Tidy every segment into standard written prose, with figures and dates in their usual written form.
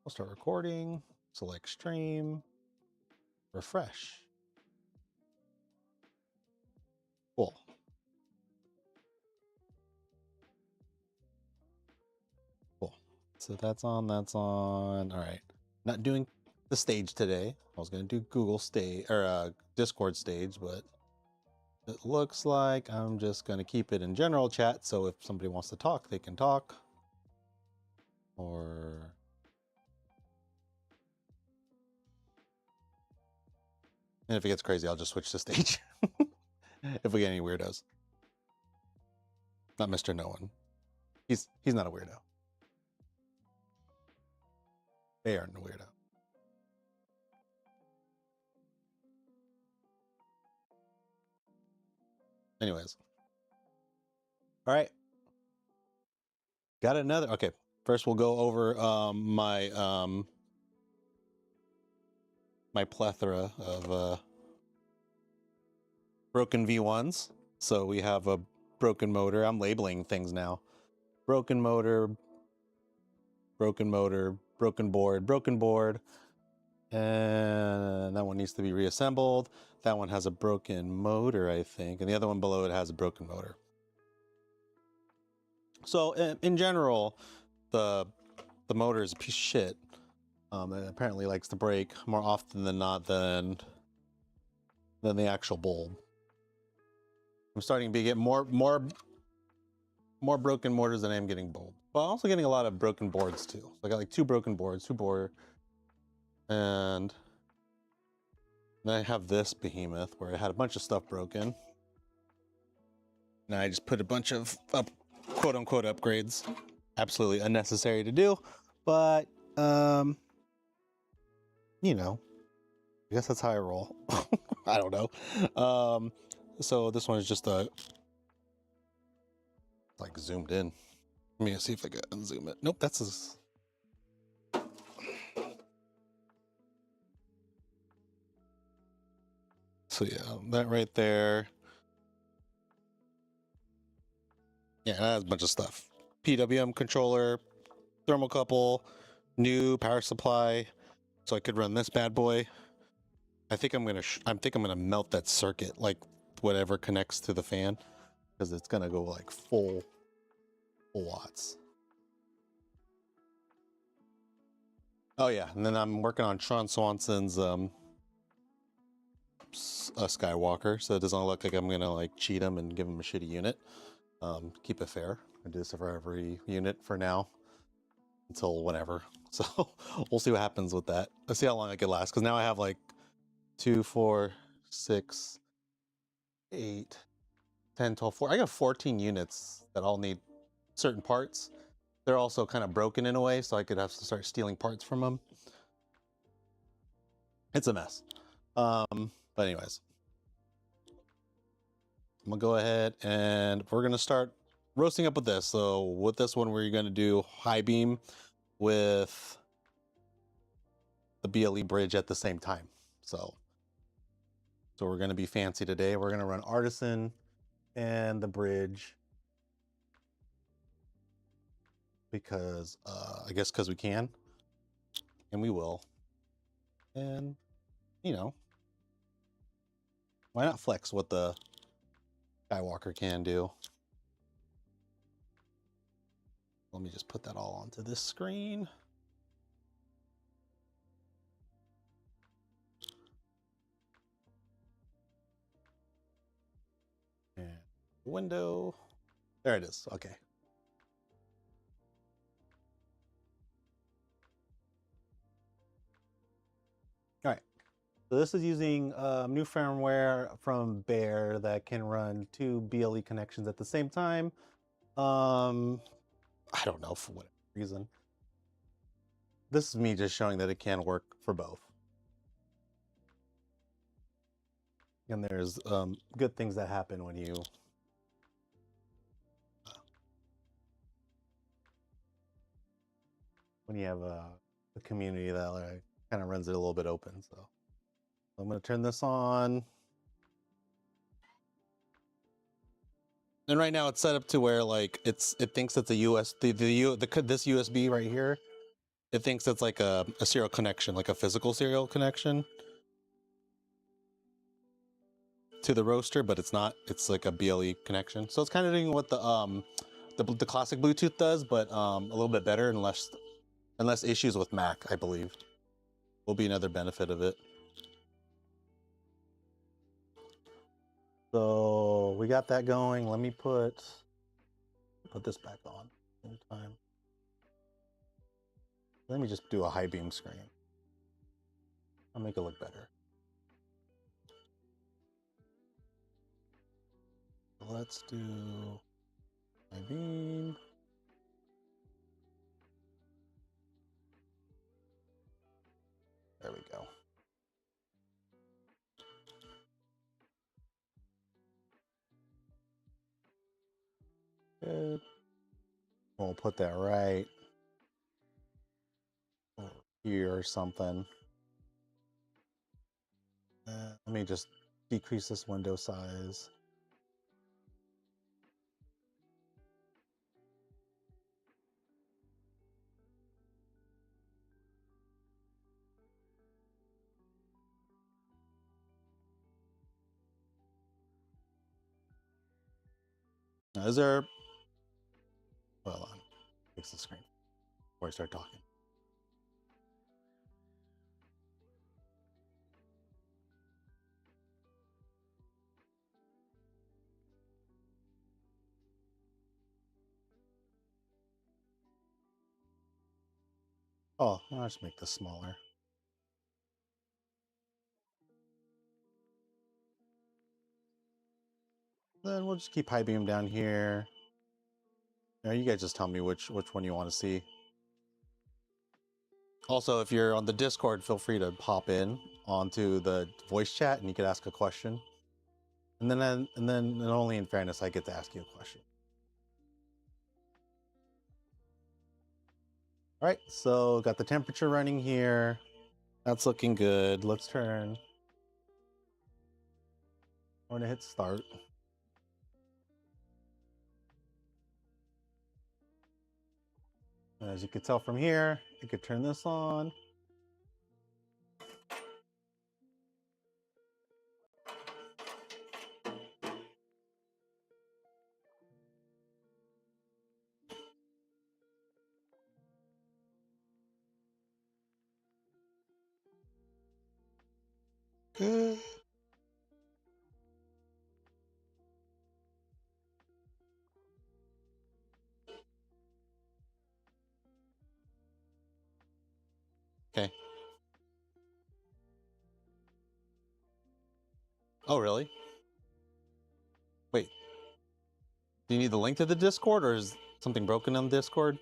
I'll start recording, select stream, refresh. Cool. Cool. So that's on, All right. Not doing the stage today. I was going to do Google stage or Discord stage, but it looks like I'm just going to keep it in general chat. So if somebody wants to talk, they can talk. Or and if it gets crazy, I'll just switch to stage. If we get any weirdos. Not Mr. No One. He's not a weirdo. They aren't a weirdo. Anyways. All right. Got another. Okay. First, we'll go over my plethora of broken V1s. So we have a broken motor. I'm labeling things now. Broken motor, broken board. And that one needs to be reassembled. That one has a broken motor, I think. And the other one below it has a broken motor. So in general, the motor is a piece of shit. It apparently likes to break more often than not than the actual bulb. I'm starting to get more broken motors than I am getting bulb. But I'm also getting a lot of broken boards too. So I got like 2 broken boards, 2 board, and then I have this behemoth where I had a bunch of stuff broken. And I just put a bunch of quote unquote upgrades. Absolutely unnecessary to do, but you know, I guess that's how I roll. I don't know. So this one is just like zoomed in. Let me see if I can unzoom it. Nope, that's so yeah, that right there. Yeah, that has a bunch of stuff. PWM controller, thermocouple, new power supply, so I could run this bad boy. I think I'm gonna melt that circuit, like whatever connects to the fan, because it's gonna go like full watts. Oh yeah, and then I'm working on Sean Swanson's Skywalker, so it doesn't look like I'm gonna like cheat him and give him a shitty unit. Keep it fair. I do this for every unit for now until whenever. So we'll see what happens with that. Let's see how long I can last, because now I have like 2, 4, 6, 8, 10, 12, 4. I got 14 units that all need certain parts. They're also kind of broken in a way, so I could have to start stealing parts from them. It's a mess. But anyways, I'm gonna go ahead and we're gonna start roasting up with this. So with this one, we're gonna do high beam with the BLE bridge at the same time. So we're gonna be fancy today. We're gonna run Artisan and the bridge because I guess because we can, and we will. And you know, why not flex what the Skywalker can do? Let me just put that all onto this screen. And window. There it is. Okay. All right. So this is using new firmware from Bear that can run 2 BLE connections at the same time. I don't know, for whatever reason. This is me just showing that it can work for both. And there's good things that happen when you have a community that kind of runs it a little bit open. So I'm going to turn this on. And right now it's set up to where like it thinks it's a this USB right here It thinks it's like a serial connection, like a physical serial connection to the roaster, but it's not. It's like a BLE connection. So it's kind of doing what the classic Bluetooth does, but a little bit better and less issues with Mac, I believe. Will be another benefit of it. So we got that going. Let me put this back on in time. Let me just do a high beam screen. I'll make it look better. Let's do high beam. There we go. Good. We'll put that right over here or something. Let me just decrease this window size. Now, is there... Hold on. Fix the screen before I start talking. Oh, I'll just make this smaller. Then we'll just keep high beam down here. Now you guys just tell me which one you want to see. Also, if you're on the Discord, feel free to pop in onto the voice chat and you could ask a question. And then only in fairness, I get to ask you a question. All right, so got the temperature running here. That's looking good. Let's turn. I'm gonna hit start. As you can tell from here, you could turn this on. Good. Okay. Oh, really? Wait. Do you need the link to the Discord, or is something broken on Discord?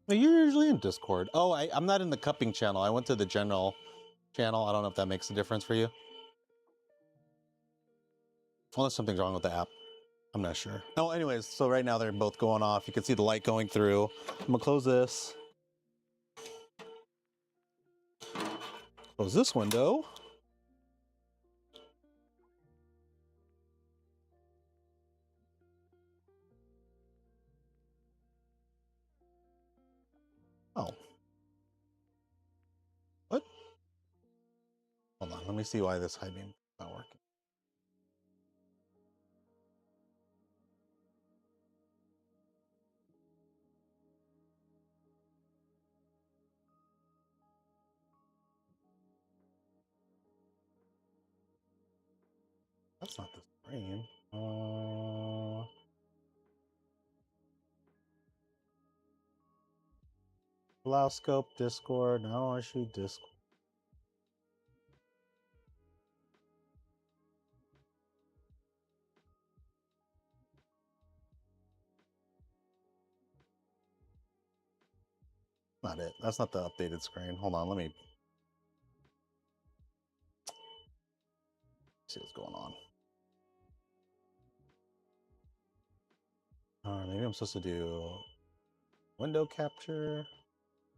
Well, you're usually in Discord. Oh, I'm not in the cupping channel. I went to the general channel. I don't know if that makes a difference for you. Unless something's wrong with the app. I'm not sure. Oh, anyways, so right now they're both going off. You can see the light going through. I'm gonna close this. Close this window. Oh. What? Hold on, let me see why this high beam is not working. That's not the screen. Allow scope, Discord. No, I should Discord. Not it. That's not the updated screen. Hold on, let me see what's going on. Maybe I'm supposed to do window capture.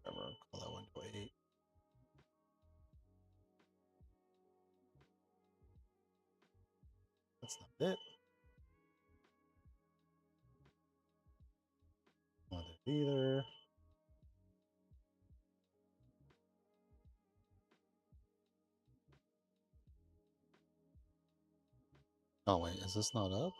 Whatever, call that window 8. That's not it. Not it either. Oh wait, is this not up?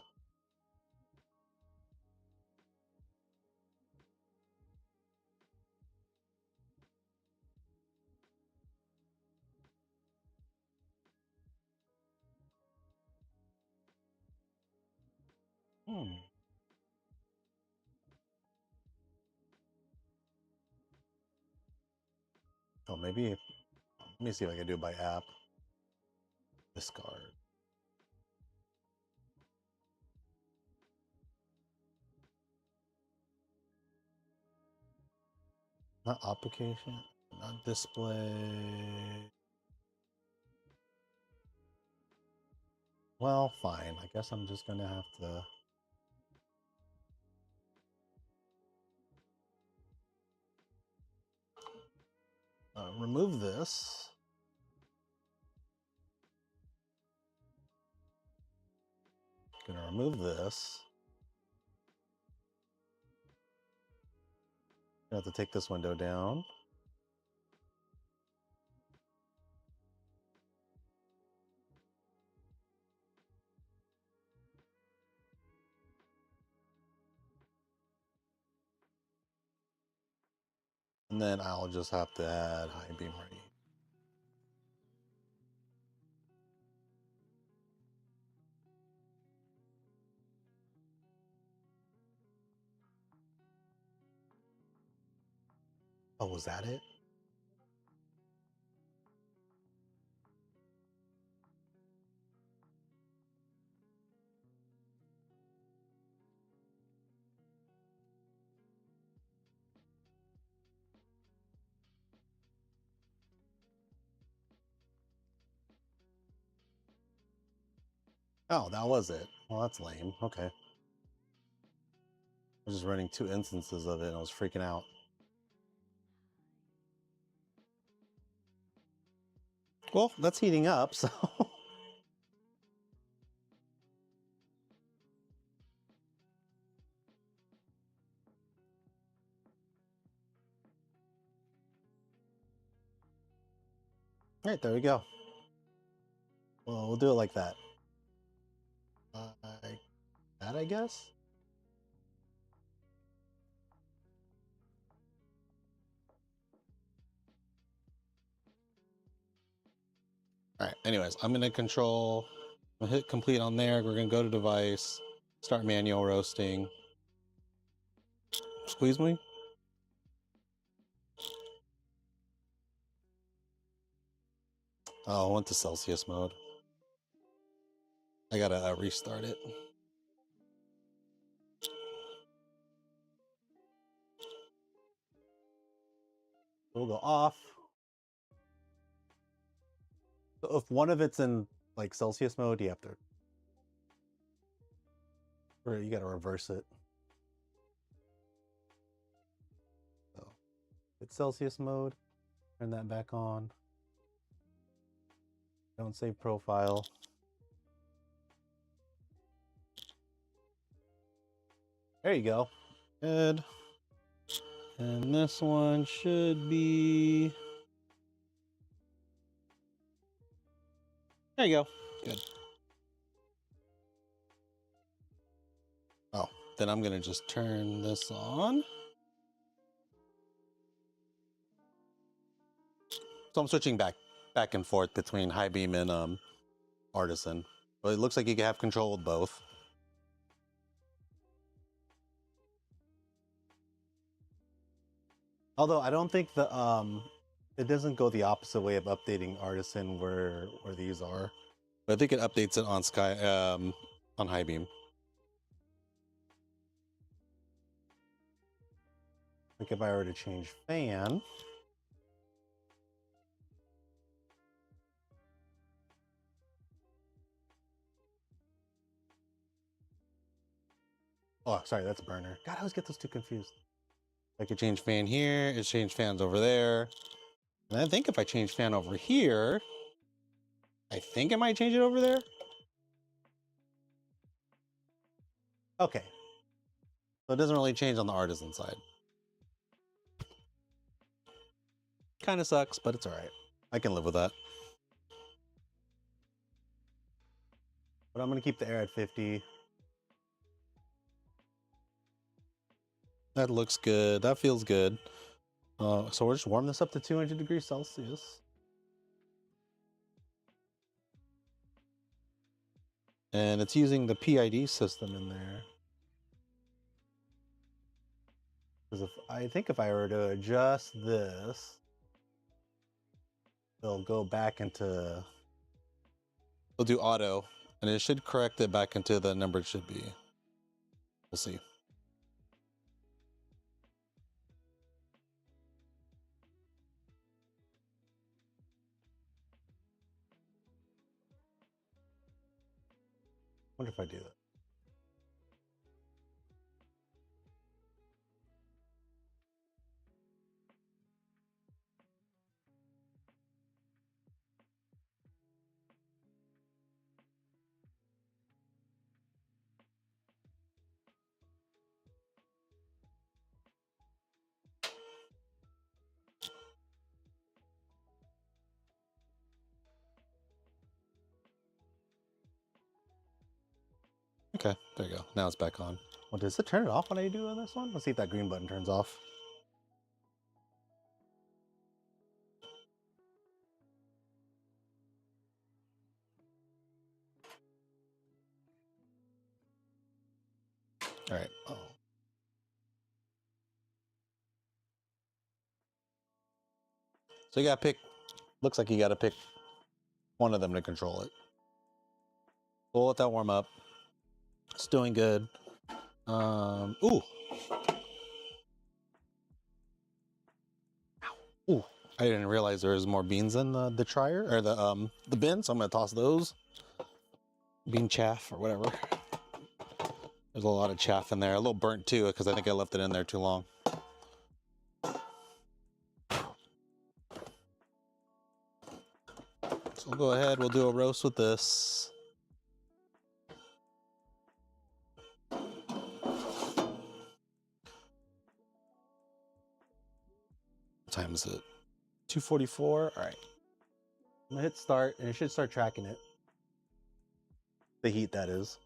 Hmm. Oh, maybe. Let me see if I can do it by app. Discard. Not application. Not display. Well, fine. I guess I'm just gonna have to. Remove this. Gonna remove this. Gonna have to take this window down. And then I'll just have to add high beam ready. Oh, was that it? Oh, that was it. Well, that's lame. Okay. I was just running 2 instances of it and I was freaking out. Well, that's heating up, so. All right, there we go. Well, we'll do it like that. Like that, I guess? All right, anyways, I'm gonna control, I'm gonna hit complete on there. We're gonna go to device, start manual roasting. Squeeze me? Oh, I went to Celsius mode. I gotta restart it. We'll go off. So if one of it's in like Celsius mode, you have to, or you gotta reverse it. So it's Celsius mode. Turn that back on. Don't save profile. There you go. Good. And this one should be. There you go. Good. Oh, then I'm gonna just turn this on. So I'm switching back and forth between high beam and Artisan. But it looks like you can have control with both. Although I don't think the it doesn't go the opposite way of updating Artisan where these are. But I think it updates it on on high beam. Like if I were to change fan. Oh, sorry, that's burner. God, I always get those two confused. I could change fan here, it's changed fans over there. And I think if I change fan over here, I think it might change it over there. Okay. So it doesn't really change on the Artisan side. Kind of sucks, but it's all right. I can live with that. but I'm gonna keep the air at 50. That looks good. That feels good. So we'll just warm this up to 200 degrees Celsius. And it's using the PID system in there. Because I think if I were to adjust this, it'll go back into, it'll do auto, and it should correct it back into the number it should be. We'll see. Wonder if I do that. Okay, there you go. Now it's back on. Well, does it turn it off when I do this one? Let's see if that green button turns off. All right. Oh. So you gotta pick, looks like you gotta pick one of them to control it. We'll let that warm up. It's doing good. Ooh. Ooh. I didn't realize there was more beans in the tryer or the bin, so I'm gonna toss those. Bean chaff or whatever. There's a lot of chaff in there. A little burnt too, because I think I left it in there too long. So we'll go ahead, we'll do a roast with this. What time is it? 2:44. All right. I'm gonna hit start, and it should start tracking it. The heat, that is.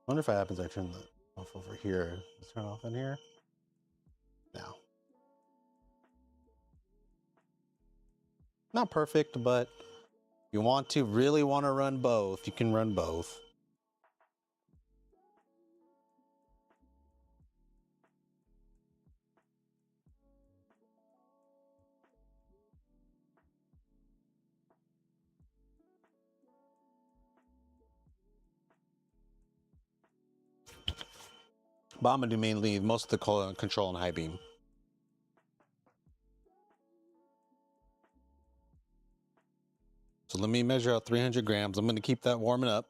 I wonder if it happens I turn the off over here. Let's turn it off in here. Now. Not perfect, but if you want to really want to run both, you can run both. But I'm gonna do mainly most of the control and high beam. So let me measure out 300 grams. I'm gonna keep that warming up.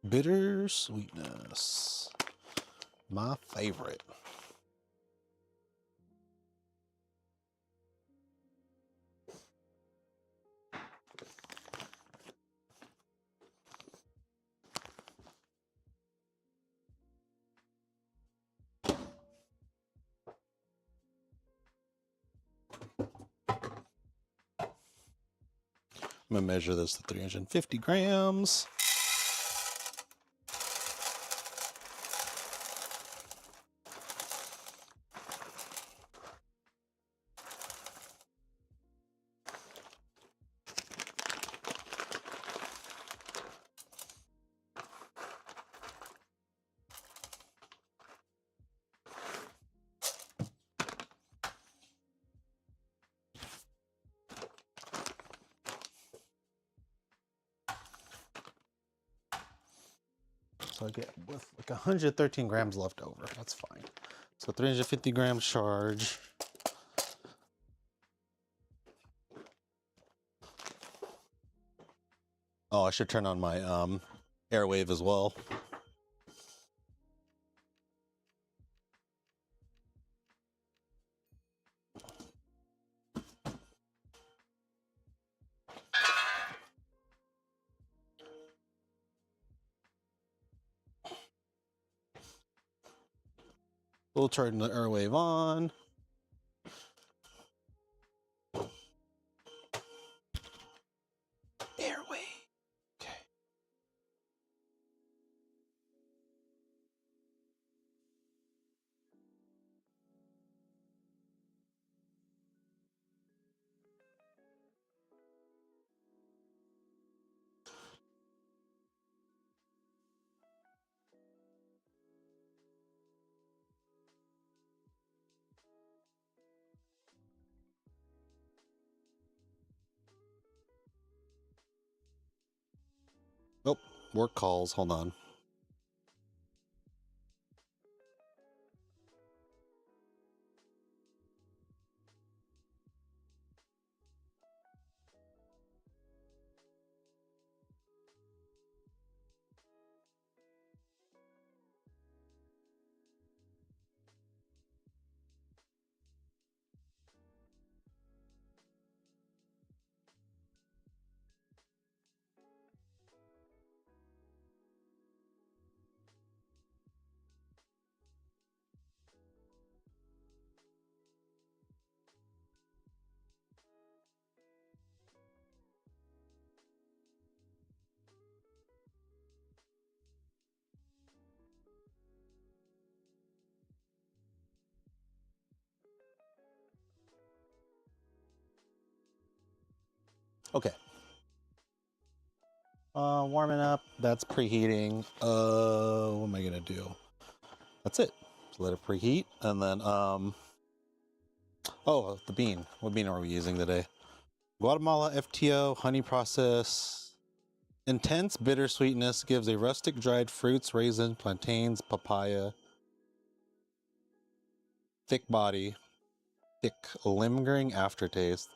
Bitter sweetness. My favorite. I'm gonna measure this to 350 grams. So I get with like 113 grams left over. That's fine. So 350 grams charge. Oh, I should turn on my Airwave as well. We'll turn the airwave on. Airwave. Okay. Oh, work calls. Hold on. Okay. Warming up. That's preheating. What am I gonna do? That's it. Just let it preheat, and then oh, the bean. What bean are we using today? Guatemala FTO honey process. Intense bitter sweetness gives a rustic dried fruits, raisin, plantains, papaya. Thick body, thick lingering aftertaste.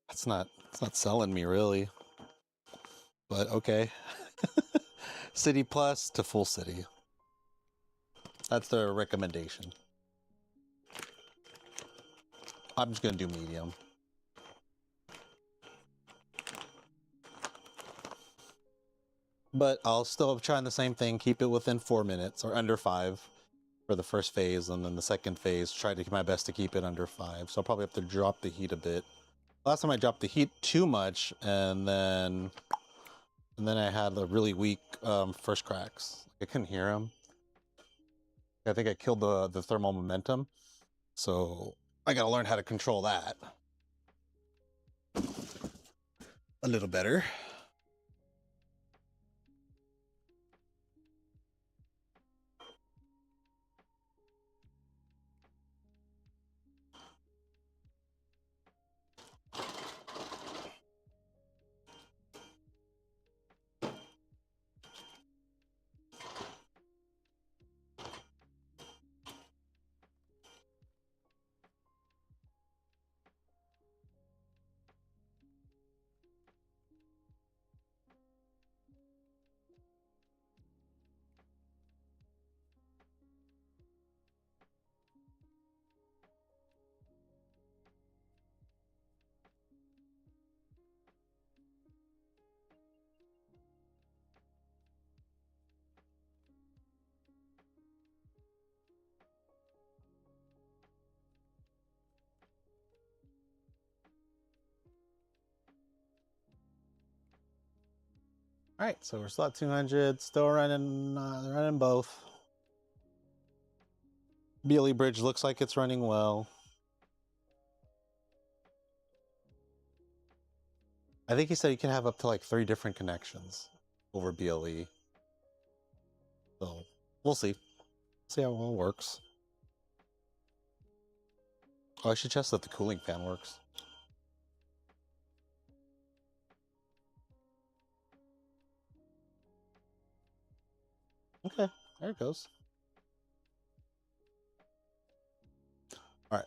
It's not selling me really, but okay. City plus to full city. That's their recommendation. I'm just gonna do medium. But I'll still be trying the same thing, keep it within 4 minutes or under 5 for the first phase, and then the second phase, try to do my best to keep it under 5. So I'll probably have to drop the heat a bit. Last time I dropped the heat too much, and then I had a really weak first cracks. I couldn't hear them. I think I killed the thermal momentum. So I gotta learn how to control that a little better. All right, so we're still at 200, still running both. BLE bridge looks like it's running well. I think he said you can have up to like 3 different connections over BLE. So we'll see. See how it all works. Oh, I should test that the cooling fan works. Okay, there it goes. All right.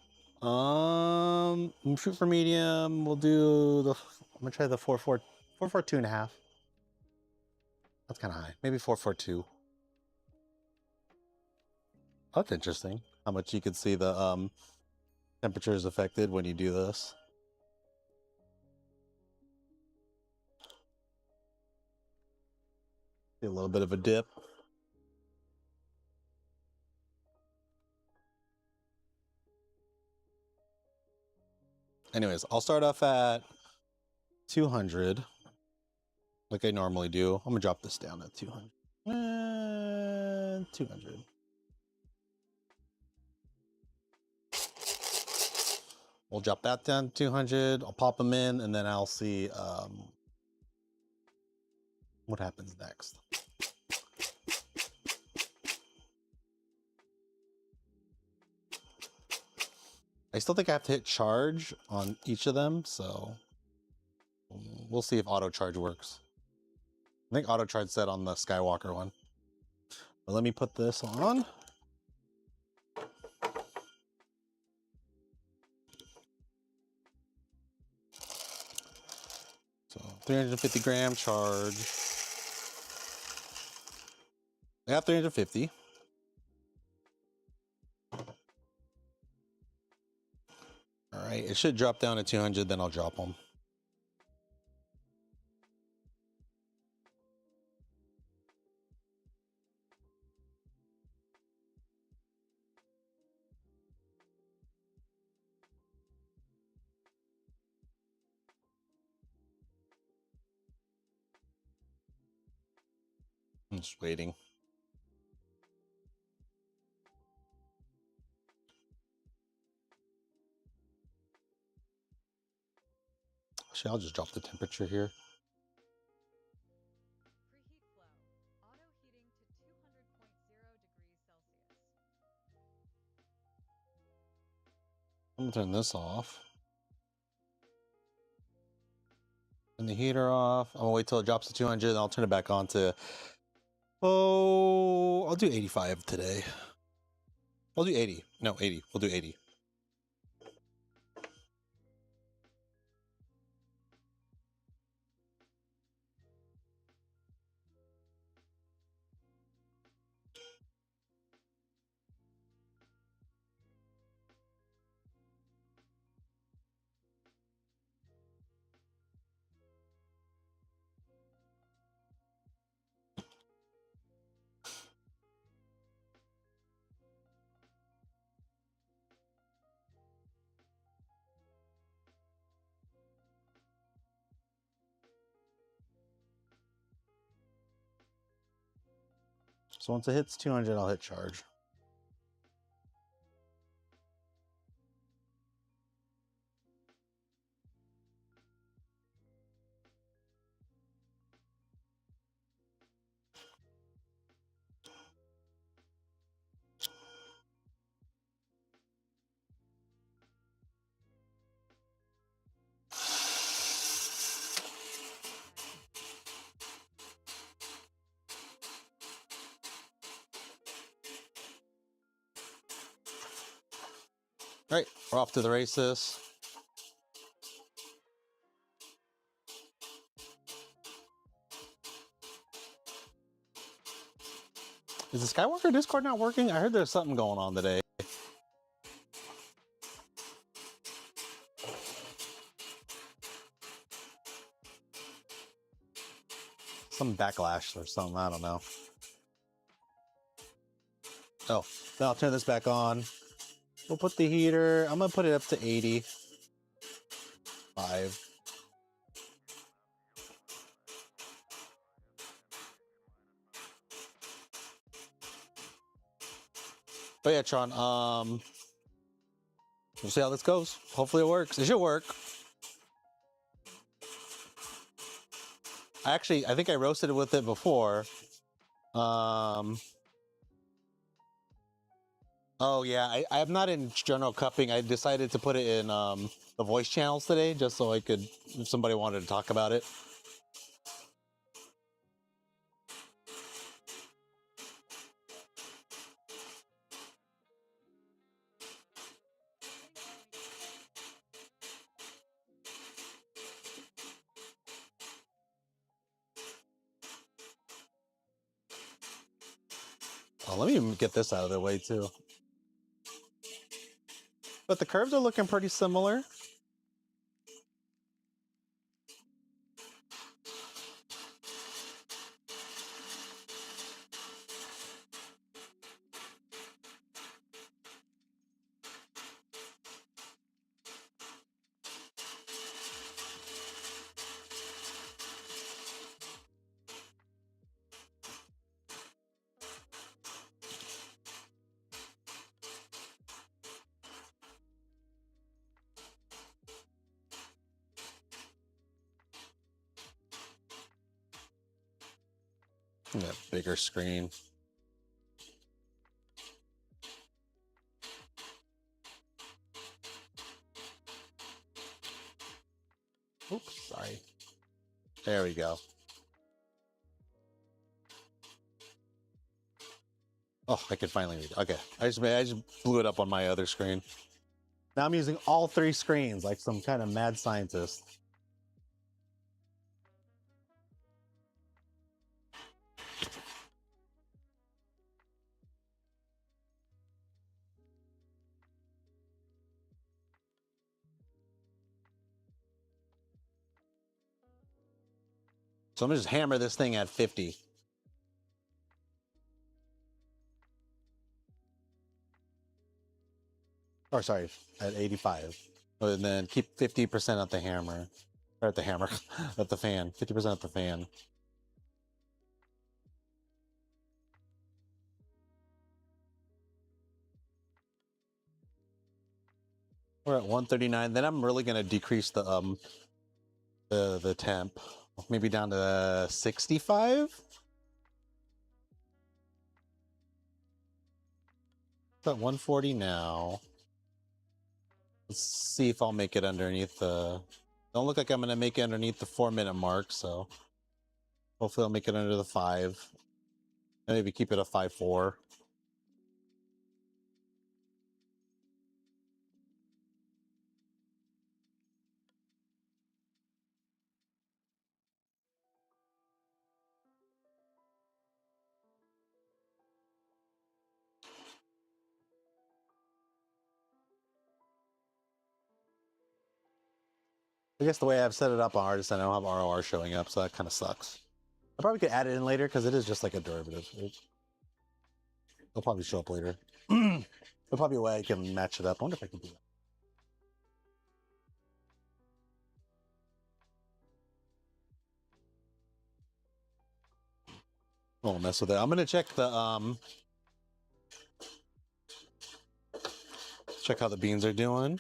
We'll shoot for medium. We'll do the. I'm gonna try the 442.5. That's kind of high. Maybe 442. That's interesting. How much you can see the temperature is affected when you do this. See a little bit of a dip. anyways, I'll start off at 200 like I normally do. I'm gonna drop this down at 200 and 200. We'll drop that down to 200. I'll pop them in, and then I'll see what happens next. I still think I have to hit charge on each of them, so we'll see if auto charge works. I think auto charge said on the Skywalker one. But let me put this on. So 350 gram charge. I have 350. All right, it should drop down to 200, then I'll drop them. I'm just waiting. Actually, I'll just drop the temperature here. Preheat flow. Auto heating to 200.0 degrees Celsius. I'm gonna turn this off. Turn the heater off. I'm gonna wait till it drops to 200, then I'll turn it back on to, oh, I'll do 85 today. I'll do 80. No, 80. We'll do 80. So once it hits 200, I'll hit charge. All right, we're off to the races. Is the Skywalker Discord not working? I heard there's something going on today. Some backlash or something, I don't know. Oh, then I'll turn this back on. We'll put the heater, I'm gonna put it up to 85. But yeah, Tron, we'll see how this goes. Hopefully it works. It should work. I think I roasted it with it before. Oh yeah, I'm not in general cupping. I decided to put it in the voice channels today, just so I could, if somebody wanted to talk about it. Oh, let me get this out of the way too. But the curves are looking pretty similar. That bigger screen. Oops, sorry. There we go. Oh, I can finally read it. Okay, I just blew it up on my other screen. Now I'm using all 3 screens like some kind of mad scientist. So I'm gonna just hammer this thing at 50. Or sorry, at 85. And then keep 50% at the hammer. Or at the hammer, at the fan. 50% at the fan. We're at 139. Then I'm really gonna decrease the temp. Maybe down to 65. It's at 140 now. Let's see if I'll make it underneath the... Don't look like I'm gonna make it underneath the 4-minute mark, so hopefully I'll make it under the 5. Maybe keep it a 5.4. I guess the way I've set it up on Artisan, I don't have ROR showing up, so that kind of sucks. I probably could add it in later because it is just like a derivative. It'll probably show up later. There'll probably a way I can match it up. I wonder if I can do that. I won't mess with it. I'm gonna check the check how the beans are doing.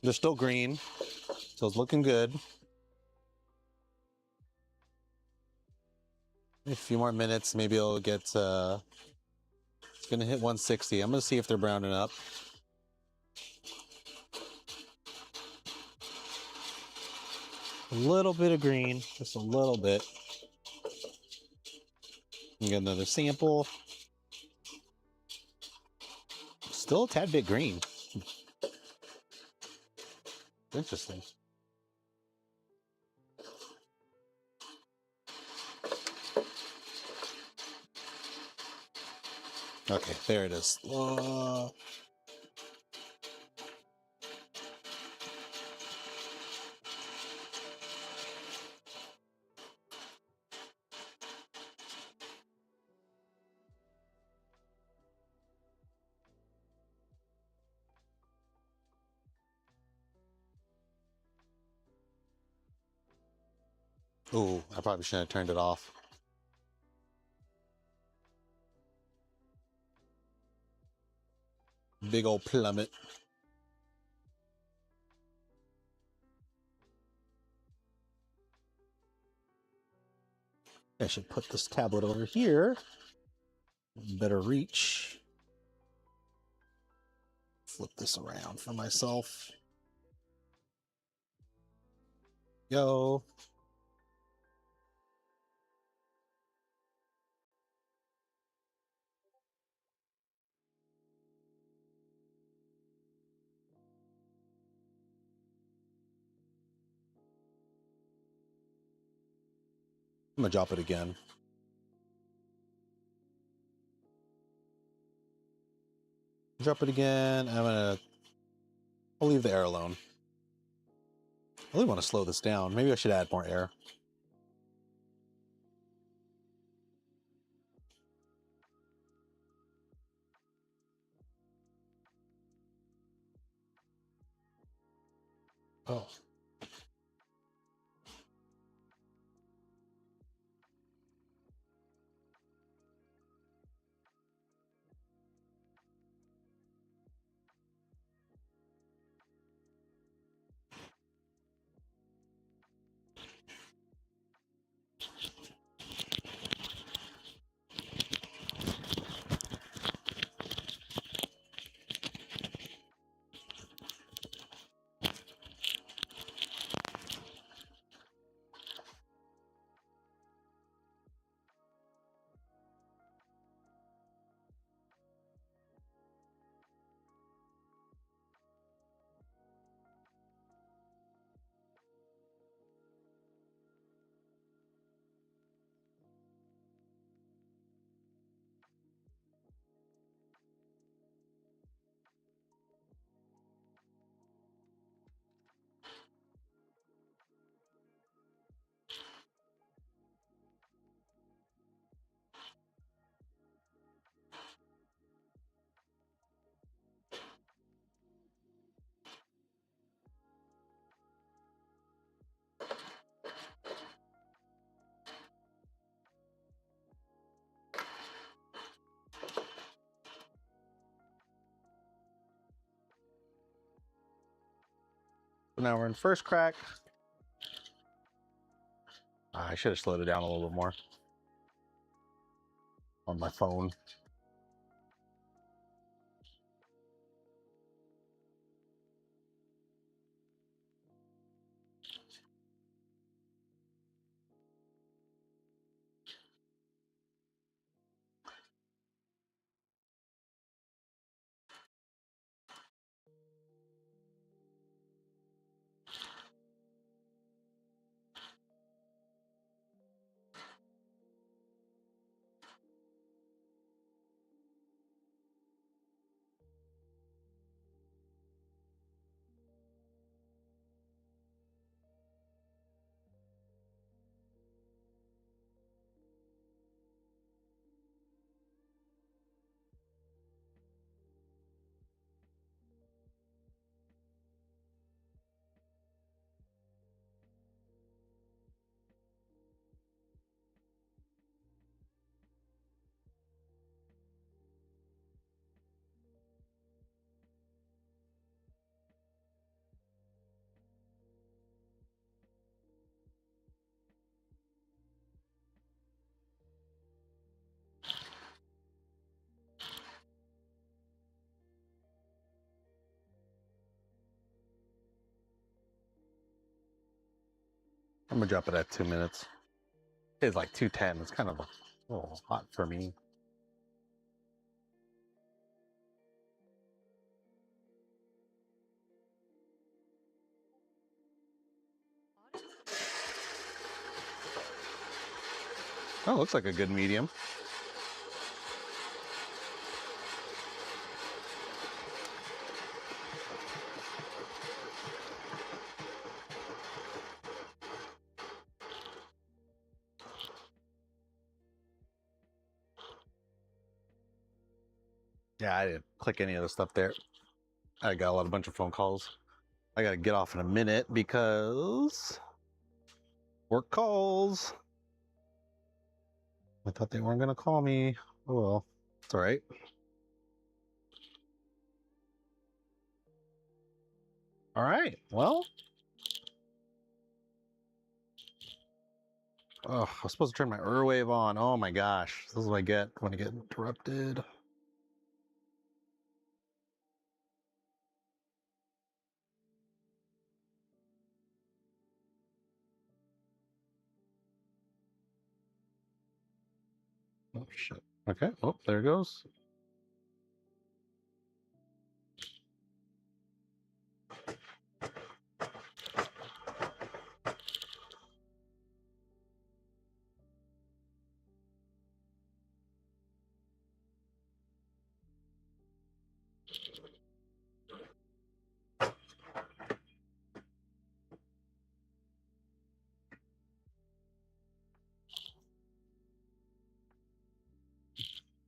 They're still green, so it's looking good. A few more minutes, maybe it'll get it's gonna hit 160. I'm gonna see if they're browning up. A little bit of green, just a little bit. You get another sample. Still a tad bit green. Interesting. Okay, there it is. Ooh, I probably shouldn't have turned it off. Big old plummet. I should put this tablet over here. Better reach. Flip this around for myself. Yo. I'm gonna drop it again. Drop it again. I'll leave the air alone. I really want to slow this down. Maybe I should add more air. Oh. Now we're in first crack. I should have slowed it down a little bit more on my phone. I'm gonna drop it at 2 minutes. It's like 2:10. It's kind of a little hot for me. Oh, looks like a good medium. Yeah, I didn't click any of the stuff there. I got a bunch of phone calls. I gotta get off in a minute because work calls. I thought they weren't gonna call me. Oh well, it's all right. All right, well. Oh, I was supposed to turn my wave on. Oh my gosh, this is what I get when I get interrupted. Oh shit. Okay. Oh, there it goes.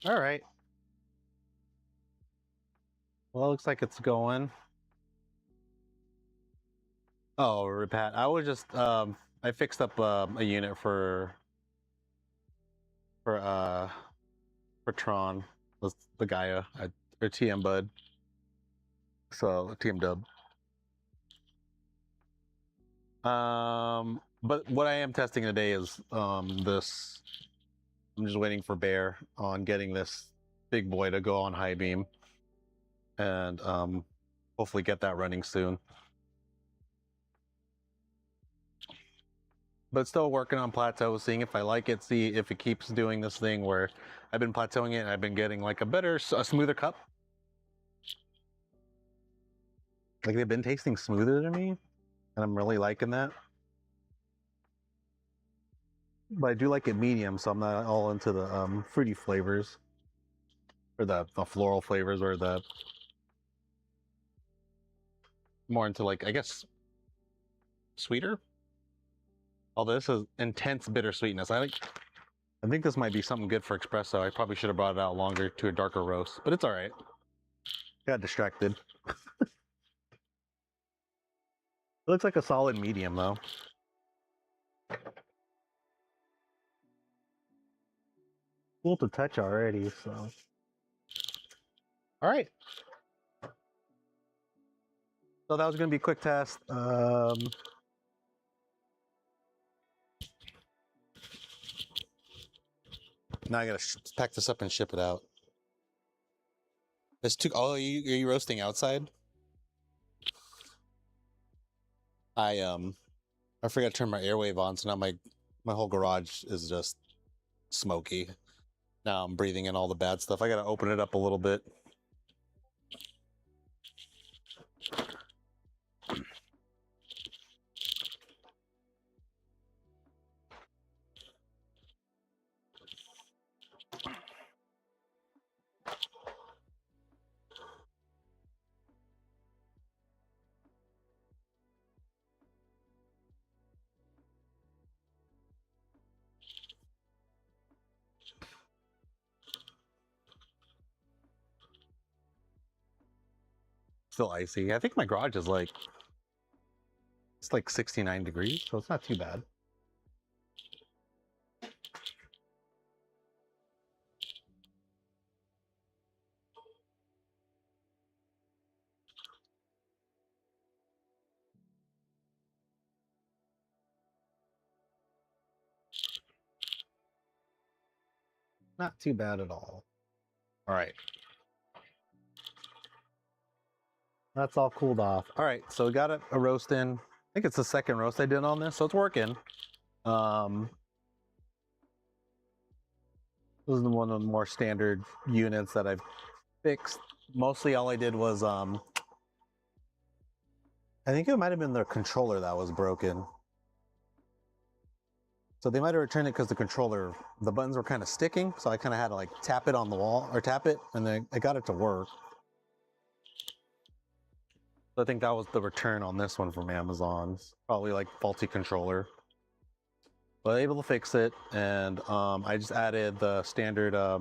All right. Well, it looks like it's going. Oh, repat. I was just I fixed up a unit for for Tron. Was the Gaia or TM Bud. So TM Dub. But what I am testing today is this. I'm just waiting for Bear on getting this big boy to go on high beam, and hopefully get that running soon. But still working on plateau, seeing if I like it, see if it keeps doing this thing where I've been plateauing it and I've been getting like a smoother cup. Like they've been tasting smoother to me, and I'm really liking that. But I do like it medium, so I'm not all into the fruity flavors or the floral flavors, or the more into, like, I guess, sweeter. All this is intense bitter sweetness. I think this might be something good for espresso. I probably should have brought it out longer to a darker roast, but it's all right. Got distracted. It looks like a solid medium though. Cool to touch already, so. All right. So that was going to be a quick test. Now I gotta pack this up and ship it out. It's too. Oh, are you roasting outside? I forgot to turn my airwave on, so now my whole garage is just smoky. Now I'm breathing in all the bad stuff. I gotta open it up a little bit. Still icy. I think my garage is like, it's like 69 degrees, so it's not too bad. Not too bad at all. All right. That's all cooled off. All right, so we got a roast in. I think it's the second roast I did on this, so it's working. This is one of the more standard units that I've fixed. Mostly all I did was, I think it might have been the controller that was broken. So they might have returned it because the buttons were kind of sticking. So I kind of had to like tap it on the wall, or tap it, and then I got it to work. So I think that was the return on this one from Amazon. Probably like faulty controller. But able to fix it, and I just added the standard, I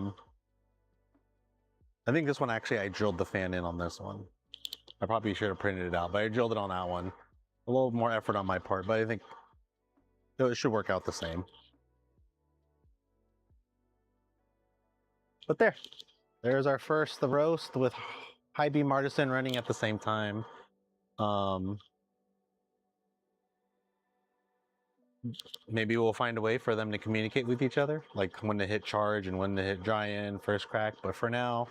think this one actually I drilled the fan in on this one. I probably should have printed it out, but I drilled it on that one. A little more effort on my part, but I think it should work out the same. But there's our first, the roast with Hibea Artisan running at the same time. Maybe we'll find a way for them to communicate with each other, like when to hit charge and when to hit dry in, first crack. But for now,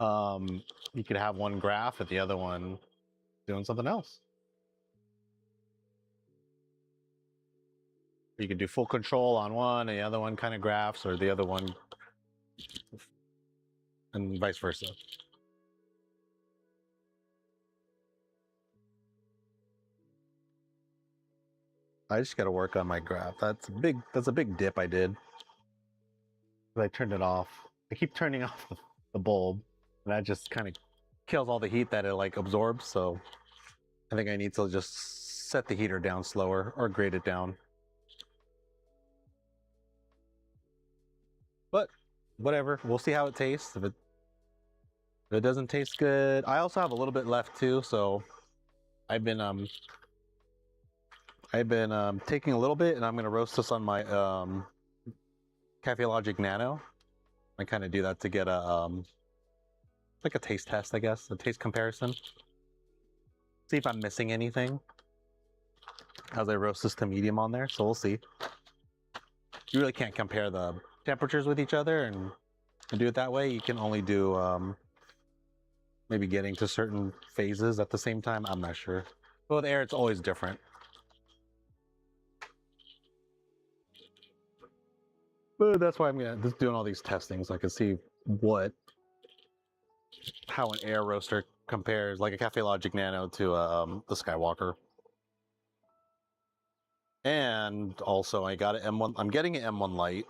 you could have one graph and the other one doing something else. You could do full control on one, and the other one kind of graphs, or the other one, and vice versa. I just got to work on my graph. That's a big dip I did. I turned it off. I keep turning off the bulb, and that just kind of kills all the heat that it like absorbs. So I think I need to just set the heater down slower or grade it down. But whatever, we'll see how it tastes. If it doesn't taste good, I also have a little bit left too. So I've been taking a little bit, and I'm gonna roast this on my Cafe Logic Nano. I kind of do that to get a like a taste test, I guess, a taste comparison. See if I'm missing anything as I roast this to medium on there. So we'll see. You really can't compare the temperatures with each other and do it that way. You can only do maybe getting to certain phases at the same time. I'm not sure. But with air, it's always different. But that's why I'm just doing all these testings so I can see how an air roaster compares, like a Cafe Logic Nano to the Skywalker. And also I got an M1, I'm getting an M1 Lite.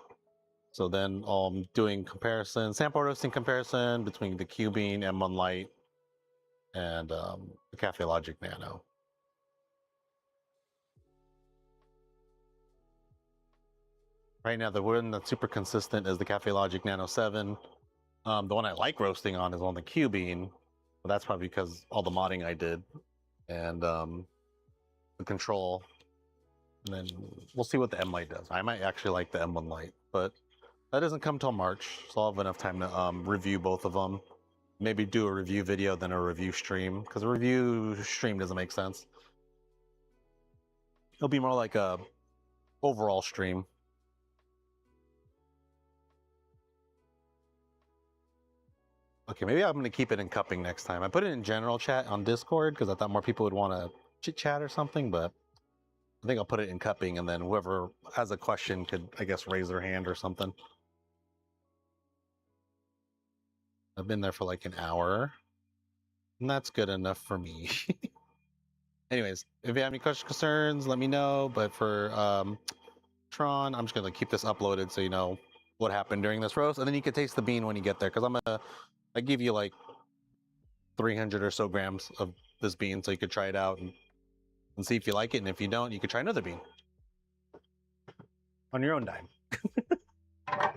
So then I'm doing comparison, sample roasting comparison between the Cubine M1 Lite and the Cafe Logic Nano. Right now, the one that's super consistent is the Cafe Logic Nano 7. The one I like roasting on is on the Cubine, but that's probably because all the modding I did and the control. And then we'll see what the M Lite does. I might actually like the M1 Lite, but that doesn't come till March, so I'll have enough time to review both of them Maybe do a review video, then a review stream, because a review stream doesn't make sense. It'll be more like a overall stream. Okay, maybe I'm going to keep it in cupping next time. I put it in general chat on Discord because I thought more people would want to chit chat or something, but I think I'll put it in cupping, and then whoever has a question could, I guess, raise their hand or something. I've been there for like an hour, and that's good enough for me. Anyways, if you have any questions, concerns, let me know. But for Tron, I'm just going to keep this uploaded so you know what happened during this roast, and then you can taste the bean when you get there, because I give you like 300 or so grams of this bean so you could try it out and see if you like it, and if you don't, you could try another bean on your own dime. All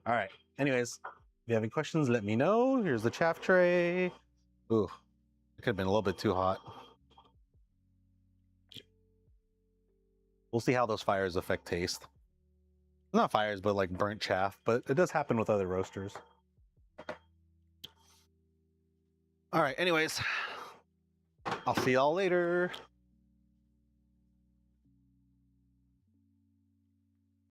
right, anyways, if you have any questions, let me know. Here's the chaff tray. Ooh, it could have been a little bit too hot. We'll see how those fires affect taste. Not fires, but like burnt chaff, but it does happen with other roasters. All right, anyways, I'll see y'all later.